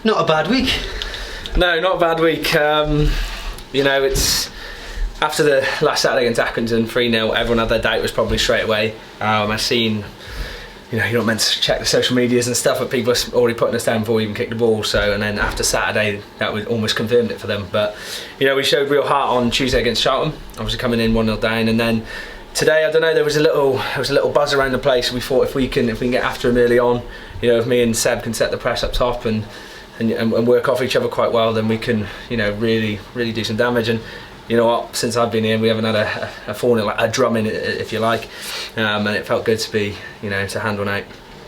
Not a bad week. No, not a bad week. It's after the last Saturday against Accrington 3-0, everyone had their doubters probably straight away. I've seen, you're not meant to check the social medias and stuff, but people are already putting us down before we even kick the ball. So, and then after Saturday, that was almost confirmed it for them. But we showed real heart on Tuesday against Charlton, obviously coming in 1-0 down, and then today, I don't know, there was a little buzz around the place. We thought if we can get after him early on, if me and Seb can set the press up top and work off each other quite well, then we can, really do some damage. And you know what? Since I've been here, we haven't had a 4-0, like a drumming, if you like, and it felt good to be, to hand one out.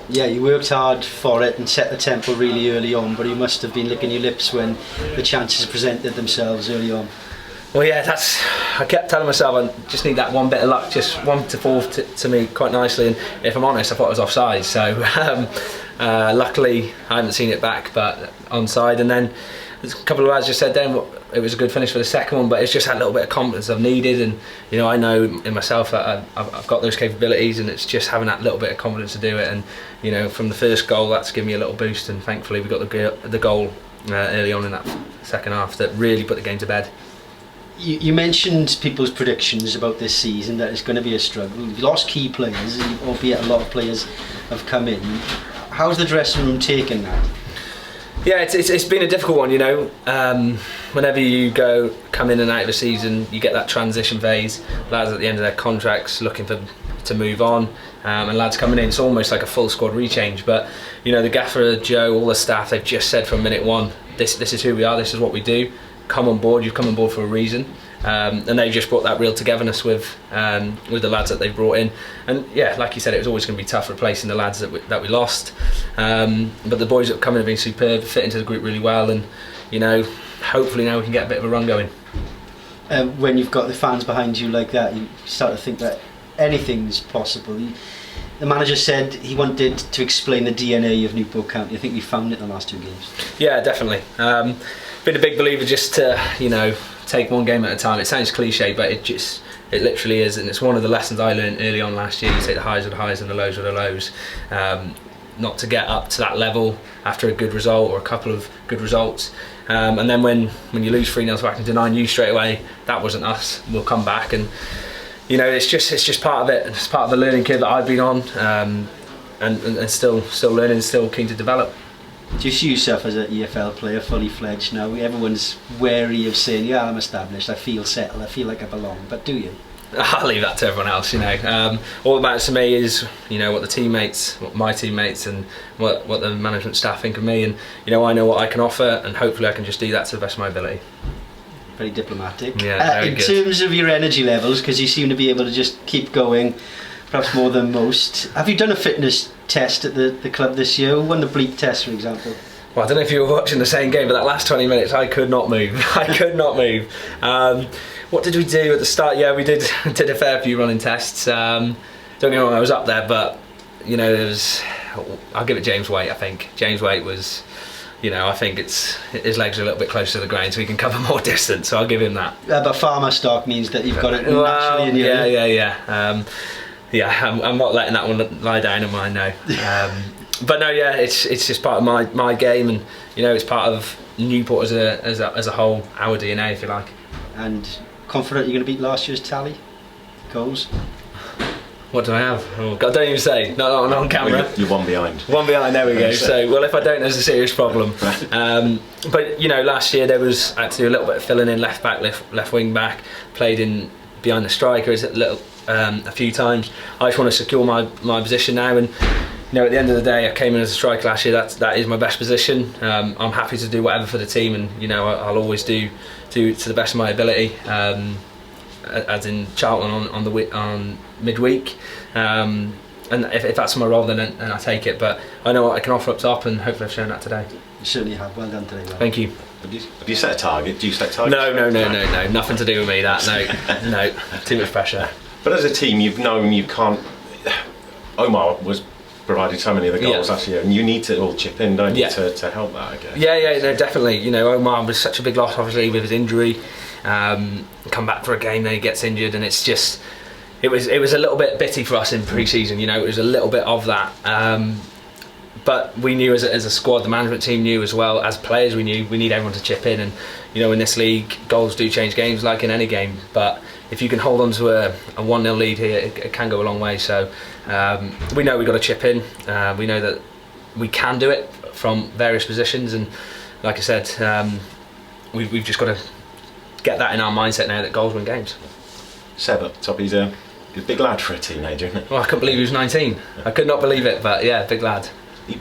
Yeah, you worked hard for it and set the tempo really early on, but you must have been licking your lips when the chances presented themselves early on. Well, yeah, I kept telling myself I just need that one bit of luck, just one to fall to me quite nicely. And if I'm honest, I thought it was offside. So luckily, I haven't seen it back, but onside. And then a couple of lads just said then it was a good finish for the second one, but it's just that little bit of confidence I've needed. And I know in myself that I've got those capabilities, and it's just having that little bit of confidence to do it. And from the first goal, that's given me a little boost. And thankfully, we got the goal early on in that second half that really put the game to bed. You mentioned people's predictions about this season, that it's going to be a struggle. You've lost key players, albeit a lot of players have come in. How's the dressing room taken that? Yeah, it's been a difficult one, Whenever you come in and out of a season, you get that transition phase. Lads at the end of their contracts looking to move on, and lads coming in. It's almost like a full squad rechange. But the gaffer, Joe, all the staff, they've just said from minute one, this is who we are, this is what we do. Come on board, you've come on board for a reason, and they've just brought that real togetherness with the lads that they've brought in. And yeah, like you said, it was always going to be tough replacing the lads that we lost, but the boys that have come in have been superb, fit into the group really well, and hopefully now we can get a bit of a run going. When you've got the fans behind you like that, you start to think that anything's possible. The manager said he wanted to explain the DNA of Newport County. I think we found it in the last two games. Yeah, definitely. Been a big believer just to take one game at a time. It sounds cliche, but it literally is, and it's one of the lessons I learned early on last year. You take the highs are the highs and the lows are the lows. Not to get up to that level after a good result or a couple of good results, and then when you lose 3-0 to Accrington, I knew straight away that wasn't us. We'll come back, and it's just part of it. It's part of the learning curve that I've been on, and still learning, still keen to develop. Do you see yourself as an EFL player, fully fledged now? Everyone's wary of saying, yeah, I'm established, I feel settled, I feel like I belong, but do you? I'll leave that to everyone else, All that matters to me is, what my teammates and what the management staff think of me, and, I know what I can offer, and hopefully I can just do that to the best of my ability. Very diplomatic. Yeah, very in good. terms of your energy levels, because you seem to be able to just keep going, perhaps more than most. Have you done a fitness test at the club this year? Who won the bleep test, for example? Well, I don't know if you were watching the same game, but that last 20 minutes I could not move. I could not move. What did we do at the start? Yeah, we did a fair few running tests. Don't get me wrong, I was up there, but I'll give it James Waite. I think James Waite was, I think his legs are a little bit closer to the ground, so he can cover more distance. So I'll give him that. But farmer stock means that you've got it naturally in you. Yeah. I'm not letting that one lie down on mine now. But no, yeah, it's just part of my game, and it's part of Newport as a whole, our DNA, if you like. And confident you're going to beat last year's tally goals? What do I have? Oh, God, don't even say. Not on camera. You're one behind. One behind. There we go. So, well, if I don't, there's a serious problem. But last year I had to do a little bit of filling in, left back, left wing back. Played in behind the striker a few times. I just want to secure my position now, and at the end of the day, I came in as a striker last year. That is my best position. I'm happy to do whatever for the team, and I'll always do to the best of my ability. As in Charlton on midweek, and if that's my role, then I take it. But I know what I can offer up top, and hopefully I've shown that today. You certainly have. Well done today, Rob. Thank you. Have you set a target? Do you set targets? No. Nothing to do with me. That no. Too much pressure. But as a team, you've known you can't. Omar was provided so many of the goals last year, and you need to all chip in, don't you, to help that, I guess. Yeah, no, definitely. Omar was such a big loss, obviously, with his injury. Come back for a game, then he gets injured, and it's just it was a little bit bitty for us in pre-season. It was a little bit of that. but we knew as a squad, the management team knew as well, as players we knew we need everyone to chip in. And you know, in this league, goals do change games like in any game, but if you can hold on to a 1-0 lead here, it can go a long way. So we know we've got to chip in. We know that we can do it from various positions, and like I said, we've just got to get that in our mindset now that goals win games. Seb up top, he's a big lad for a teenager, isn't he? Well, I couldn't believe he was 19. I could not believe it, but yeah, big lad.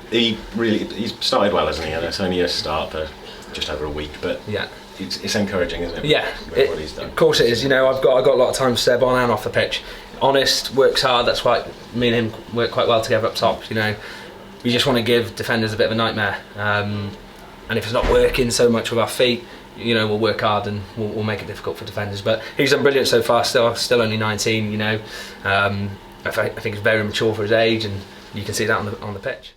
He's started well, hasn't he? And it's only a start for just over a week, but yeah, it's encouraging, isn't it? Yeah, what he's done. Of course it is. You know, I've got a lot of time for Seb on and off the pitch. Honest, works hard. That's why me and him work quite well together up top. You know, we just want to give defenders a bit of a nightmare, and if it's not working so much with our feet, you know, we'll work hard and we'll make it difficult for defenders. But he's done brilliant so far. Still only 19. You know, I think he's very mature for his age, and you can see that on the pitch.